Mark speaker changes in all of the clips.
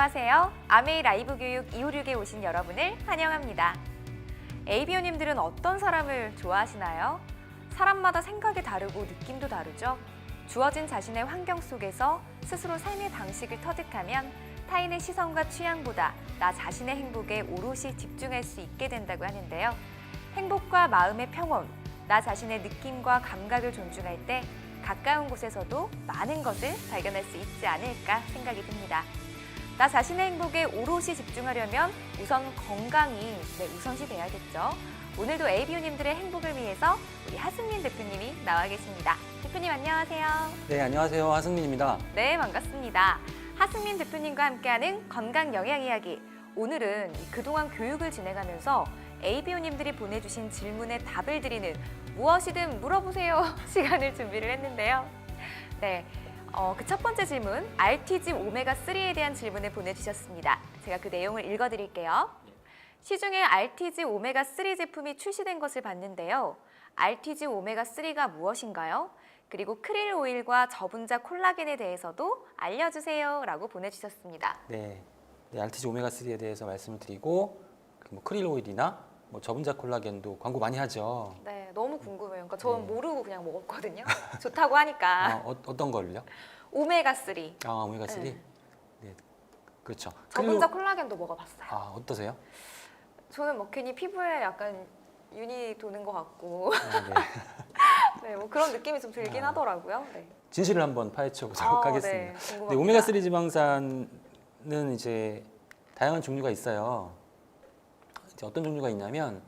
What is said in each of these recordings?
Speaker 1: 안녕하세요. 아메이 라이브 교육 256에 오신 여러분을 환영합니다. ABO님들은 어떤 사람을 좋아하시나요? 사람마다 생각이 다르고 느낌도 다르죠? 주어진 자신의 환경 속에서 스스로 삶의 방식을 터득하면 타인의 시선과 취향보다 나 자신의 행복에 오롯이 집중할 수 있게 된다고 하는데요. 행복과 마음의 평온, 나 자신의 느낌과 감각을 존중할 때 가까운 곳에서도 많은 것을 발견할 수 있지 않을까 생각이 듭니다. 나 자신의 행복에 오롯이 집중하려면 우선 건강이 우선시 돼야겠죠. 오늘도 ABO님들의 행복을 위해서 우리 하승민 대표님이 나와 계십니다. 대표님 안녕하세요.
Speaker 2: 네, 안녕하세요. 하승민입니다.
Speaker 1: 네, 반갑습니다. 하승민 대표님과 함께하는 건강 영양 이야기. 오늘은 그동안 교육을 진행하면서 ABO님들이 보내주신 질문에 답을 드리는 무엇이든 물어보세요 시간을 준비를 했는데요. 네, 그 첫 번째 질문, RTG 오메가3에 대한 질문을 보내주셨습니다. 제가 그 내용을 읽어드릴게요. 시중에 RTG 오메가3 제품이 출시된 것을 봤는데요. RTG 오메가3가 무엇인가요? 그리고 크릴 오일과 저분자 콜라겐에 대해서도 알려주세요 라고 보내주셨습니다.
Speaker 2: 네, RTG 오메가3에 대해서 말씀을 드리고 크릴 오일이나 저분자 콜라겐도 광고 많이 하죠.
Speaker 1: 네, 너무 궁금해요. 그러니까 저는 모르고 그냥 먹었거든요. 좋다고 하니까.
Speaker 2: 어떤 걸요?
Speaker 1: 오메가3.
Speaker 2: 오메가3?
Speaker 1: 네.
Speaker 2: 네, 그렇죠.
Speaker 1: 저분자 콜라겐도 먹어봤어요.
Speaker 2: 어떠세요?
Speaker 1: 저는 괜히 피부에 약간 윤이 도는 것 같고
Speaker 2: 네.
Speaker 1: 네, 그런 느낌이 좀 들긴 하더라고요. 네.
Speaker 2: 진실을 한번 파헤쳐 보도록 하겠습니다.
Speaker 1: 네,
Speaker 2: 네, 오메가3 지방산은 이제 다양한 종류가 있어요. 이제 어떤 종류가 있냐면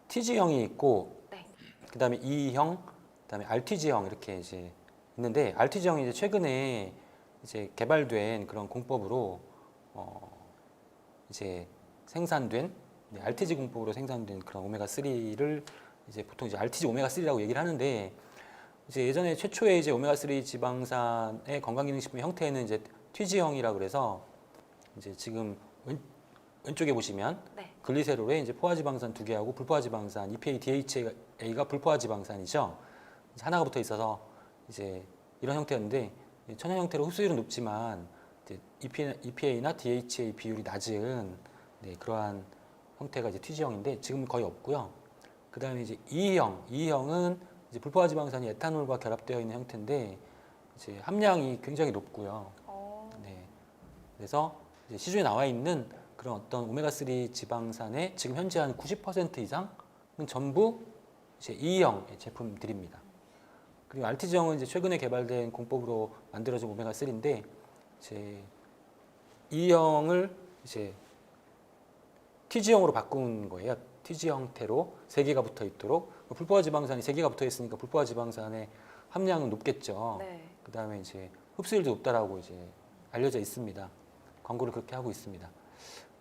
Speaker 2: TG형이 있고,
Speaker 1: 네.
Speaker 2: 그다음에 E형, 그다음에 RTG형 이렇게 이제 있는데, RTG형이 이제 최근에 이제 개발된 그런 공법으로 이제 생산된 RTG 공법으로 생산된 그런 오메가3를 이제 보통 이제 RTG 오메가3라고 얘기를 하는데, 이제 예전에 최초의 이제 오메가3 지방산의 건강기능식품 형태는 이제 TG형이라 그래서 이제 지금 왼쪽에 보시면
Speaker 1: 네.
Speaker 2: 글리세롤에 이제 포화지방산 2개하고 불포화지방산 EPA, DHA가 불포화지방산이죠. 이제 하나가 붙어 있어서 이제 이런 형태였는데, 천연 형태로 흡수율은 높지만 이제 EPA나 DHA 비율이 낮은 그러한 형태가 이제 TG형인데 지금 거의 없고요. 그 다음에 이제 E형은 이제 불포화지방산이 에탄올과 결합되어 있는 형태인데 이제 함량이 굉장히 높고요. 네, 그래서 이제 시중에 나와 있는 그런 어떤 오메가3 지방산의 지금 현재 한 90% 이상은 전부 이제 E형의 제품들입니다. 그리고 RTG형은 이제 최근에 개발된 공법으로 만들어진 오메가3인데 이제 E형을 이제 TG형으로 바꾼 거예요. TG 형태로 3개가 붙어 있도록. 불포화 지방산이 3개가 붙어 있으니까 불포화 지방산의 함량은 높겠죠.
Speaker 1: 네.
Speaker 2: 그다음에 이제 흡수율도 높다라고 이제 알려져 있습니다. 광고를 그렇게 하고 있습니다.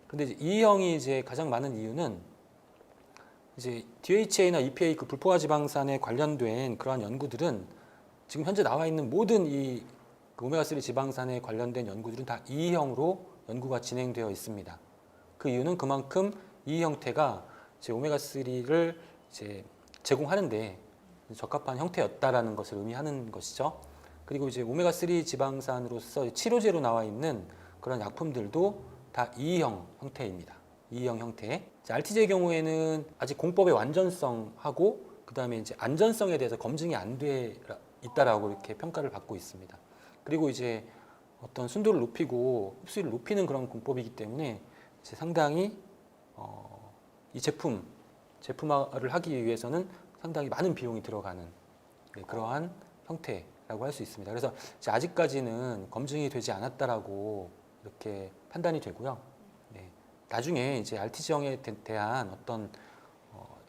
Speaker 2: 근데 이제 E형이 이제 가장 많은 이유는 이제 DHA나 EPA 그 불포화 지방산에 관련된 그러한 연구들은 지금 현재 나와 있는 모든 이 오메가3 지방산에 관련된 연구들은 다 E형으로 연구가 진행되어 있습니다. 그 이유는 그만큼 이 형태가 이제 오메가3를 이제 제공하는데 적합한 형태였다라는 것을 의미하는 것이죠. 그리고 이제 오메가3 지방산으로서 치료제로 나와 있는 그런 약품들도 다 E형 형태입니다. E형 형태. RTG의 경우에는 아직 공법의 완전성하고 그다음에 이제 안전성에 대해서 검증이 안 돼 있다라고 이렇게 평가를 받고 있습니다. 그리고 이제 어떤 순도를 높이고 흡수율을 높이는 그런 공법이기 때문에 이제 상당히 이 제품화를 하기 위해서는 상당히 많은 비용이 들어가는 그러한 형태라고 할 수 있습니다. 그래서 아직까지는 검증이 되지 않았다라고 이렇게 판단이 되고요. 네. 나중에 이제 RTG형에 대한 어떤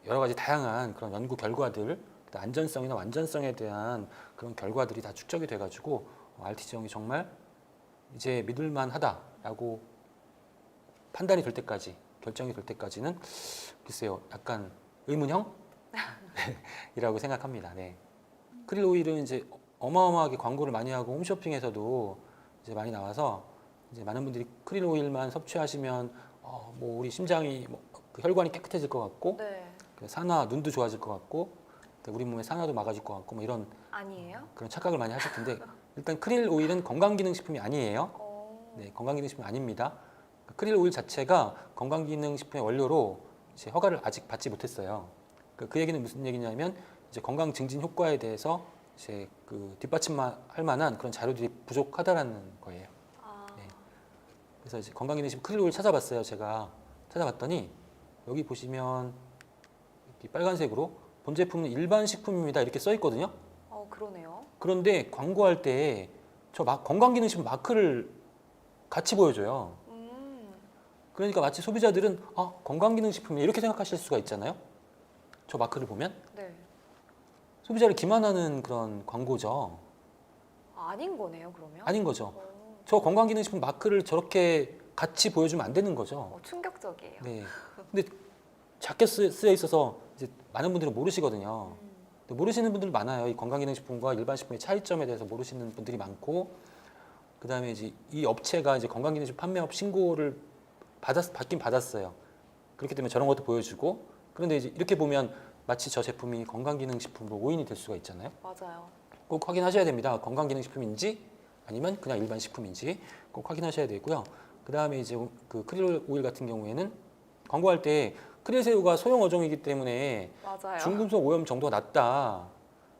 Speaker 2: 여러 가지 다양한 그런 연구 결과들, 안전성이나 완전성에 대한 그런 결과들이 다 축적이 돼가지고 RTG형이 정말 이제 믿을만하다라고 판단이 될 때까지, 결정이 될 때까지는 글쎄요, 약간 의문형? 이라고 생각합니다. 네. 크릴 오일은 이제 어마어마하게 광고를 많이 하고 홈쇼핑에서도 이제 많이 나와서 이제 많은 분들이 크릴 오일만 섭취하시면 뭐 우리 심장이 그 혈관이 깨끗해질 것 같고,
Speaker 1: 네.
Speaker 2: 그 산화, 눈도 좋아질 것 같고, 우리 몸에 산화도 막아줄 것 같고, 뭐 이런
Speaker 1: 아니에요?
Speaker 2: 그런 착각을 많이 하실 텐데 일단 크릴 오일은 건강기능식품이 아니에요. 네, 건강기능식품이 아닙니다. 크릴 오일 자체가 건강기능식품의 원료로 이제 허가를 아직 받지 못했어요. 그 얘기는 무슨 얘기냐면 이제 건강 증진 효과에 대해서 이제 그 뒷받침할 만한 그런 자료들이 부족하다라는 거예요. 네. 그래서 이제 건강기능식품 크릴 오일 찾아봤어요. 제가 찾아봤더니 여기 보시면 이 빨간색으로 본 제품은 일반 식품입니다 이렇게 써 있거든요.
Speaker 1: 그러네요.
Speaker 2: 그런데 광고할 때 저 건강기능식품 마크를 같이 보여줘요. 그러니까 마치 소비자들은 건강기능식품이 이렇게 생각하실 수가 있잖아요. 저 마크를 보면
Speaker 1: 네.
Speaker 2: 소비자를 기만하는 그런 광고죠.
Speaker 1: 아닌 거네요, 그러면?
Speaker 2: 아닌 거죠. 저 건강기능식품 마크를 저렇게 같이 보여주면 안 되는 거죠.
Speaker 1: 충격적이에요.
Speaker 2: 네. 근데 작게 쓰여 있어서 이제 많은 분들은 모르시거든요. 모르시는 분들 많아요. 이 건강기능식품과 일반 식품의 차이점에 대해서 모르시는 분들이 많고, 그 다음에 이제 이 업체가 이제 건강기능식품 판매업 신고를 받긴 받았어요. 그렇기 때문에 저런 것도 보여주고, 그런데 이제 이렇게 보면 마치 저 제품이 건강기능식품으로 오인이 될 수가 있잖아요.
Speaker 1: 맞아요.
Speaker 2: 꼭 확인하셔야 됩니다. 건강기능식품인지 아니면 그냥 일반 식품인지 꼭 확인하셔야 되고요. 그 다음에 이제 그 크릴 오일 같은 경우에는 광고할 때 크릴 새우가 소형 어종이기 때문에
Speaker 1: 맞아요.
Speaker 2: 중금속 오염 정도가 낮다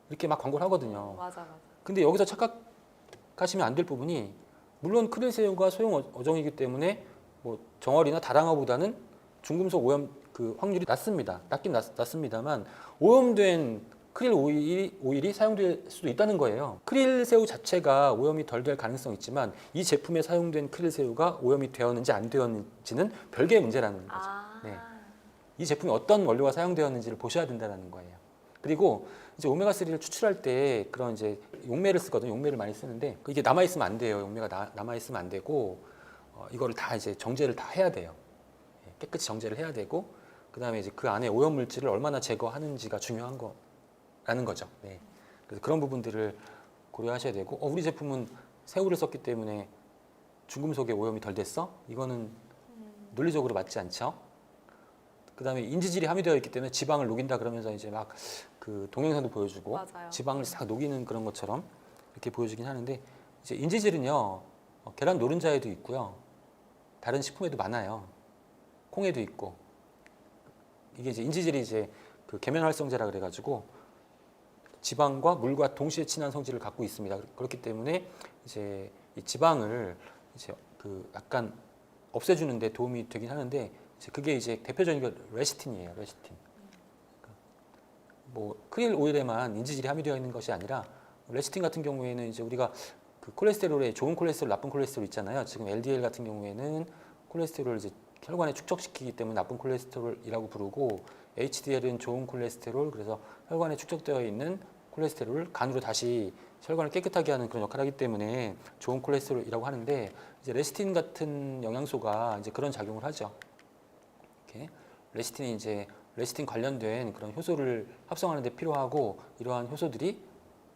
Speaker 2: 이렇게 막 광고를 하거든요.
Speaker 1: 맞아.
Speaker 2: 근데 여기서 착각하시면 안 될 부분이 물론 크릴 새우가 소형 어종이기 때문에 뭐 정어리나 다랑어보다는 중금속 오염 그 확률이 낮습니다. 낮습니다만 오염된 크릴 오일이 사용될 수도 있다는 거예요. 크릴 새우 자체가 오염이 덜 될 가능성이 있지만 이 제품에 사용된 크릴 새우가 오염이 되었는지 안 되었는지는 별개의 문제라는 거죠. 네. 이 제품에 어떤 원료가 사용되었는지를 보셔야 된다는 거예요. 그리고 이제 오메가3를 추출할 때 그런 이제 용매를 쓰거든요. 용매를 많이 쓰는데 이게 남아있으면 안 돼요. 용매가 남아있으면 안 되고 이거를 다 이제 정제를 다 해야 돼요. 깨끗이 정제를 해야 되고 그 다음에 이제 그 안에 오염 물질을 얼마나 제거하는지가 중요한 거라는 거죠. 네. 그래서 그런 부분들을 고려하셔야 되고 우리 제품은 새우를 썼기 때문에 중금속의 오염이 덜 됐어? 이거는 논리적으로 맞지 않죠. 그 다음에 인지질이 함유되어 있기 때문에 지방을 녹인다 그러면서 이제 막 그 동영상도 보여주고
Speaker 1: 맞아요.
Speaker 2: 지방을 싹 녹이는 그런 것처럼 이렇게 보여주긴 하는데 이제 인지질은요 계란 노른자에도 있고요 다른 식품에도 많아요. 콩에도 있고 이게 이제 인지질이 이제 그 계면활성제라 그래가지고 지방과 물과 동시에 친한 성질을 갖고 있습니다. 그렇기 때문에 이제 이 지방을 이제 그 약간 없애주는 데 도움이 되긴 하는데 이제 그게 이제 대표적인 게 레시틴이에요. 레시틴. 뭐 크릴 오일에만 인지질이 함유되어 있는 것이 아니라 레시틴 같은 경우에는 이제 우리가 그 콜레스테롤에 좋은 콜레스테롤, 나쁜 콜레스테롤 있잖아요. 지금 LDL 같은 경우에는 콜레스테롤을 이제 혈관에 축적시키기 때문에 나쁜 콜레스테롤이라고 부르고 HDL은 좋은 콜레스테롤, 그래서 혈관에 축적되어 있는 콜레스테롤을 간으로 다시 혈관을 깨끗하게 하는 그런 역할을 하기 때문에 좋은 콜레스테롤이라고 하는데 이제 레시틴 같은 영양소가 이제 그런 작용을 하죠. 이렇게 레시틴이 이제 레시틴 관련된 그런 효소를 합성하는 데 필요하고 이러한 효소들이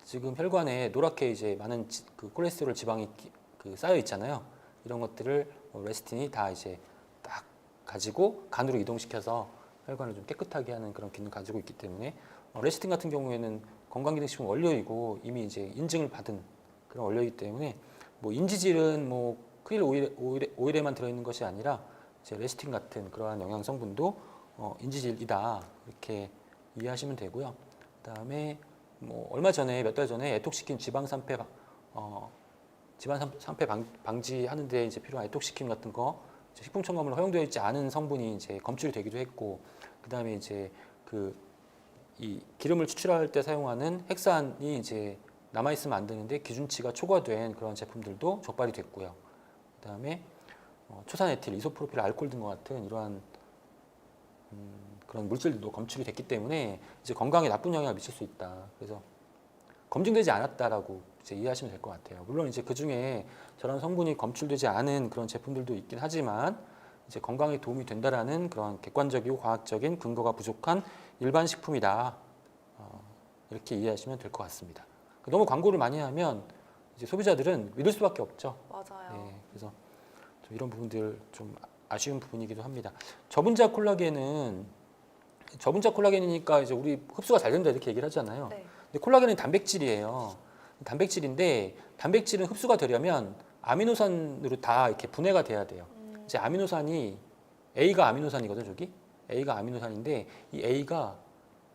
Speaker 2: 지금 혈관에 노랗게 이제 많은 그 콜레스테롤 지방이 그 쌓여 있잖아요. 이런 것들을 레시틴이 다 이제 딱 가지고 간으로 이동시켜서 혈관을 좀 깨끗하게 하는 그런 기능을 가지고 있기 때문에 레시틴 같은 경우에는 건강기능식품 원료이고 이미 이제 인증을 받은 그런 원료이기 때문에 뭐 인지질은 뭐 크릴 오일에만 들어있는 것이 아니라 이제 레시틴 같은 그러한 영양 성분도 인지질이다 이렇게 이해하시면 되고요. 그다음에 뭐 얼마 전에 몇 달 전에 애톡시킨 지방산패 방지하는 데 이제 필요한 애톡시킨 같은 거 식품첨가물로 허용되어 있지 않은 성분이 이제 검출이 되기도 했고 그다음에 이제 이 기름을 추출할 때 사용하는 핵산이 이제 남아 있으면 안 되는데 기준치가 초과된 그런 제품들도 적발이 됐고요. 그다음에 초산에틸, 이소프로필 알코올 등과 같은 이러한 그런 물질들도 검출이 됐기 때문에 이제 건강에 나쁜 영향을 미칠 수 있다. 그래서 검증되지 않았다라고 이제 이해하시면 될 것 같아요. 물론 이제 그 중에 저런 성분이 검출되지 않은 그런 제품들도 있긴 하지만 이제 건강에 도움이 된다라는 그런 객관적이고 과학적인 근거가 부족한 일반 식품이다. 이렇게 이해하시면 될 것 같습니다. 너무 광고를 많이 하면 이제 소비자들은 믿을 수밖에 없죠.
Speaker 1: 맞아요.
Speaker 2: 네, 그래서 좀 이런 부분들 좀 아쉬운 부분이기도 합니다. 저분자 콜라겐이니까 이제 우리 흡수가 잘 된다 이렇게 얘기를 하잖아요.
Speaker 1: 네.
Speaker 2: 근데 콜라겐은 단백질이에요. 단백질인데 단백질은 흡수가 되려면 아미노산으로 다 이렇게 분해가 돼야 돼요. 이제 아미노산이 A가 아미노산이거든, 저기. A가 아미노산인데 이 A가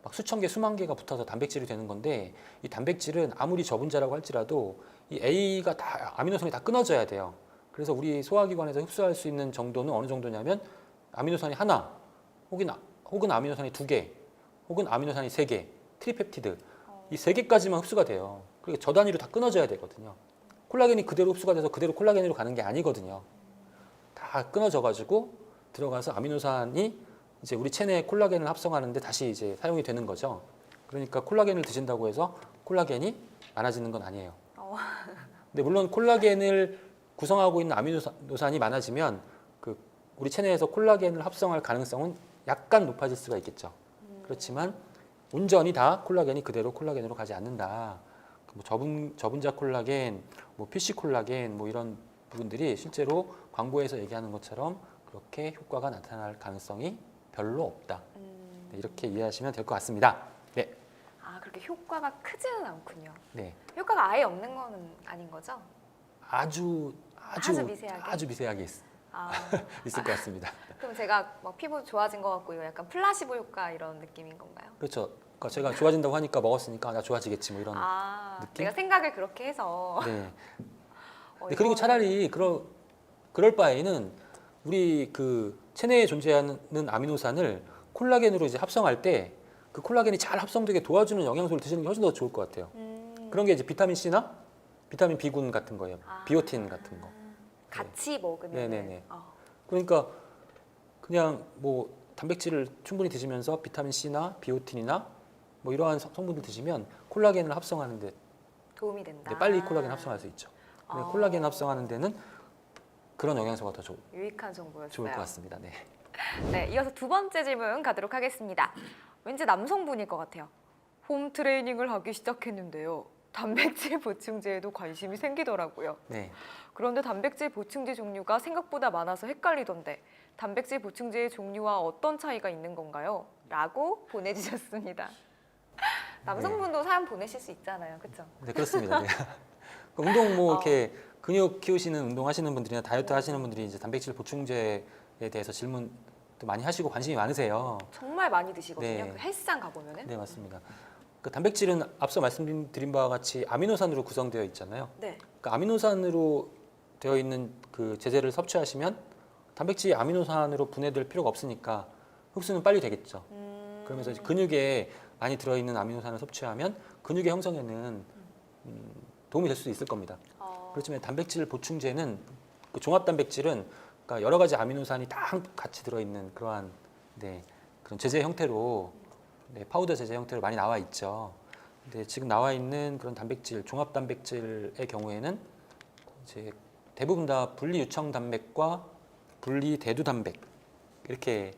Speaker 2: 막 수천 개, 수만 개가 붙어서 단백질이 되는 건데 이 단백질은 아무리 저분자라고 할지라도 이 A가 다 아미노산이 다 끊어져야 돼요. 그래서 우리 소화기관에서 흡수할 수 있는 정도는 어느 정도냐면 아미노산이 하나, 혹은 아미노산이 두 개, 혹은 아미노산이 세 개, 트리펩티드 이 세 개까지만 흡수가 돼요. 그러니까 저 단위로 다 끊어져야 되거든요. 콜라겐이 그대로 흡수가 돼서 그대로 콜라겐으로 가는 게 아니거든요. 다 끊어져가지고 들어가서 아미노산이 이제 우리 체내에 콜라겐을 합성하는데 다시 이제 사용이 되는 거죠. 그러니까 콜라겐을 드신다고 해서 콜라겐이 많아지는 건 아니에요. 근데 물론 콜라겐을 구성하고 있는 아미노산이 많아지면 그 우리 체내에서 콜라겐을 합성할 가능성은 약간 높아질 수가 있겠죠. 그렇지만 온전히 다 콜라겐이 그대로 콜라겐으로 가지 않는다. 뭐 저분자 콜라겐, 뭐 PC 콜라겐, 뭐 이런 부분들이 실제로 광고에서 얘기하는 것처럼 그렇게 효과가 나타날 가능성이 별로 없다. 네, 이렇게 이해하시면 될 것 같습니다. 네.
Speaker 1: 아, 그렇게 효과가 크지는 않군요.
Speaker 2: 네.
Speaker 1: 효과가 아예 없는 거는 아닌 거죠?
Speaker 2: 아주
Speaker 1: 미세하게?
Speaker 2: 아주 미세하게
Speaker 1: 아,
Speaker 2: 있을 것 같습니다.
Speaker 1: 그럼 제가 막 피부 좋아진 것 같고 이거 약간 플라시보 효과 이런 느낌인 건가요?
Speaker 2: 그렇죠. 그러니까 제가 좋아진다고 하니까 먹었으니까 나 좋아지겠지 뭐 이런 느낌?
Speaker 1: 내가 생각을 그렇게 해서.
Speaker 2: 네.
Speaker 1: 어,
Speaker 2: 그리고
Speaker 1: 이거는-
Speaker 2: 차라리 그럴 바에는 우리 그 체내에 존재하는 아미노산을 콜라겐으로 이제 합성할 때 그 콜라겐이 잘 합성되게 도와주는 영양소를 드시는 게 훨씬 더 좋을 것 같아요. 그런 게 이제 비타민 C나 비타민 B군 같은 거예요. 비오틴 같은 거.
Speaker 1: 같이 먹으면.
Speaker 2: 네네네. 그러니까 그냥 뭐 단백질을 충분히 드시면서 비타민 C나 비오틴이나 뭐 이러한 성분들 드시면 콜라겐을 합성하는데
Speaker 1: 도움이 된다.
Speaker 2: 이제 빨리 콜라겐 합성할 수 있죠. 근데
Speaker 1: 어.
Speaker 2: 콜라겐 합성하는 데는 그런 영양소가 더
Speaker 1: 유익한 정보였어요.
Speaker 2: 좋을 것 같습니다. 네.
Speaker 1: 네, 이어서 두 번째 질문 가도록 하겠습니다. 왠지 남성분일 것 같아요. 홈 트레이닝을 하기 시작했는데요. 단백질 보충제에도 관심이 생기더라고요.
Speaker 2: 네.
Speaker 1: 그런데 단백질 보충제 종류가 생각보다 많아서 헷갈리던데 단백질 보충제의 종류와 어떤 차이가 있는 건가요? 라고 보내주셨습니다. 남성분도 사연 보내실 수 있잖아요. 그렇죠?
Speaker 2: 네, 그렇습니다. 네. 그 운동 뭐 이렇게 근육 키우시는 운동하시는 분들이나 다이어트 하시는 분들이 이제 단백질 보충제에 대해서 질문도 많이 하시고 관심이 많으세요.
Speaker 1: 정말 많이 드시거든요.
Speaker 2: 네.
Speaker 1: 그 헬스장 가보면은.
Speaker 2: 네, 맞습니다. 그 단백질은 앞서 말씀드린 바와 같이 아미노산으로 구성되어 있잖아요.
Speaker 1: 네.
Speaker 2: 그 아미노산으로 되어 있는 그 제제를 섭취하시면 단백질이 아미노산으로 분해될 필요가 없으니까 흡수는 빨리 되겠죠. 그러면서 이제 근육에 많이 들어있는 아미노산을 섭취하면 근육의 형성에는 도움이 될 수도 있을 겁니다. 그렇지만 단백질 보충제는 그 종합 단백질은 그러니까 여러 가지 아미노산이 다 같이 들어있는 그러한 그런 제제 형태로 파우더 제제 형태로 많이 나와 있죠. 근데 지금 나와 있는 그런 단백질, 종합 단백질의 경우에는 이제 대부분 다 분리 유청 단백과 분리 대두 단백 이렇게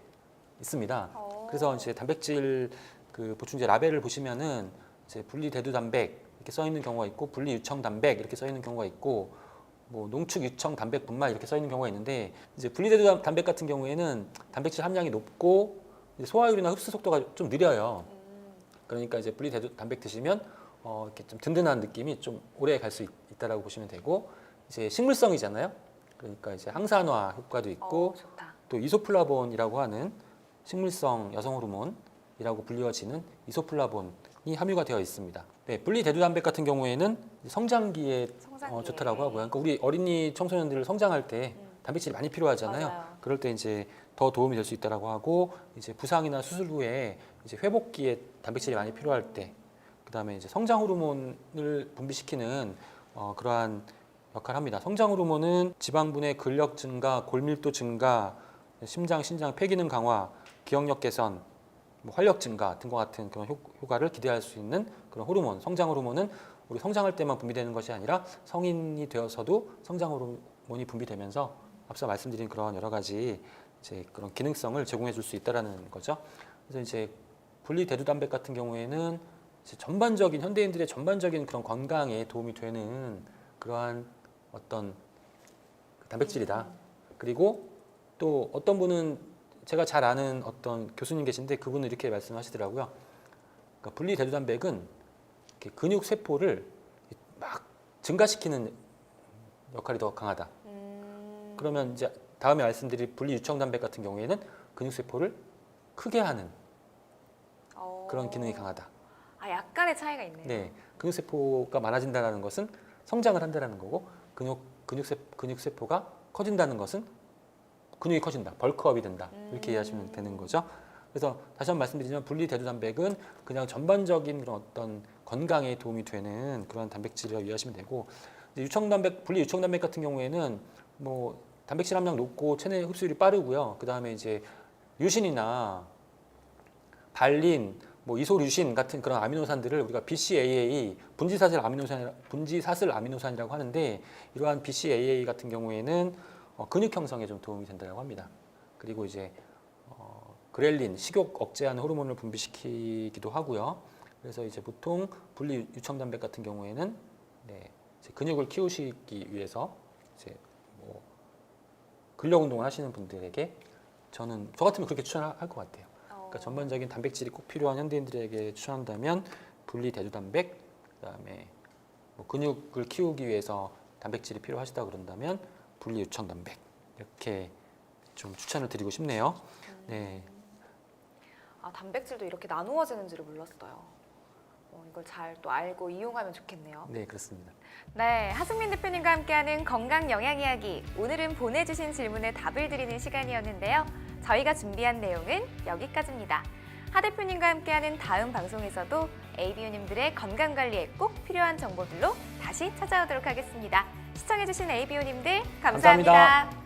Speaker 2: 있습니다. 그래서 이제 단백질 그 보충제 라벨을 보시면은 이제 분리 대두 단백 이렇게 써 있는 경우가 있고 분리 유청 단백 이렇게 써 있는 경우가 있고 뭐 농축 유청 단백 분말 이렇게 써 있는 경우가 있는데 이제 분리 대두 단백 같은 경우에는 단백질 함량이 높고 이제 소화율이나 흡수 속도가 좀 느려요. 그러니까 이제 분리 대두 단백 드시면 이렇게 좀 든든한 느낌이 좀 오래 갈 수 있다라고 보시면 되고 이제 식물성이잖아요. 그러니까 이제 항산화 효과도 있고
Speaker 1: 좋다.
Speaker 2: 또 이소플라본이라고 하는 식물성 여성 호르몬이라고 불리워지는 이소플라본이 함유가 되어 있습니다. 네, 분리 대두 단백 같은 경우에는 성장기에 좋다라고 하고요. 그러니까 우리 어린이 청소년들 성장할 때 단백질이 많이 필요하잖아요.
Speaker 1: 맞아요.
Speaker 2: 그럴 때 이제 더 도움이 될 수 있다라고 하고 이제 부상이나 수술 후에 이제 회복기에 단백질이 많이 필요할 때 그다음에 이제 성장 호르몬을 분비시키는 그러한 역할을 합니다. 성장 호르몬은 지방분해 근력 증가, 골밀도 증가, 심장, 신장 폐기능 강화, 기억력 개선, 뭐 활력 증가 등과 같은 그런 효과를 기대할 수 있는 그런 호르몬. 성장 호르몬은 우리 성장할 때만 분비되는 것이 아니라 성인이 되어서도 성장 호르몬이 분비되면서 앞서 말씀드린 그런 여러 가지 이제 그런 기능성을 제공해 줄 수 있다라는 거죠. 그래서 이제 분리 대두 단백 같은 경우에는 이제 전반적인 현대인들의 전반적인 그런 건강에 도움이 되는 그러한 어떤 단백질이다. 그리고 또 어떤 분은 제가 잘 아는 어떤 교수님 계신데 그분은 이렇게 말씀하시더라고요. 그러니까 분리 대두 단백은 이렇게 근육 세포를 막 증가시키는 역할이 더 강하다. 그러면 이제 다음에 말씀드릴 분리 유청 단백 같은 경우에는 근육세포를 크게 하는 그런 기능이 강하다.
Speaker 1: 아, 약간의 차이가 있네요.
Speaker 2: 네, 근육세포가 많아진다는 것은 성장을 한다는 거고 근육세포가 커진다는 것은 근육이 커진다, 벌크업이 된다 이렇게 이해하시면 되는 거죠. 그래서 다시 한번 말씀드리면 분리 대두단백은 그냥 전반적인 그런 어떤 건강에 도움이 되는 그런 단백질이라고 이해하시면 되고 유청단백, 분리 유청단백 같은 경우에는 뭐 단백질 함량 높고 체내 흡수율이 빠르고요. 그 다음에 이제 류신이나 발린, 뭐 이소류신 같은 그런 아미노산들을 우리가 BCAA 분지사슬 아미노산이라고 하는데 이러한 BCAA 같은 경우에는 근육 형성에 좀 도움이 된다고 합니다. 그리고 이제 그렐린, 식욕 억제하는 호르몬을 분비시키기도 하고요. 그래서 이제 보통 분리 유청단백 같은 경우에는 네, 이제 근육을 키우시기 위해서 이제 뭐 근력 운동을 하시는 분들에게 저 같으면 그렇게 추천할 것 같아요. 그러니까 전반적인 단백질이 꼭 필요한 현대인들에게 추천한다면 분리 대두단백, 그다음에 뭐 근육을 키우기 위해서 단백질이 필요하시다 그런다면 분리 유청단백 이렇게 좀 추천을 드리고 싶네요. 네.
Speaker 1: 아, 단백질도 이렇게 나누어지는지를 몰랐어요. 이걸 잘 또 알고 이용하면 좋겠네요.
Speaker 2: 네, 그렇습니다.
Speaker 1: 네, 하승민 대표님과 함께하는 건강 영양 이야기. 오늘은 보내주신 질문에 답을 드리는 시간이었는데요. 저희가 준비한 내용은 여기까지입니다. 하 대표님과 함께하는 다음 방송에서도 ABO님들의 건강 관리에 꼭 필요한 정보들로 다시 찾아오도록 하겠습니다. 시청해주신 ABO님들 감사합니다.
Speaker 2: 감사합니다.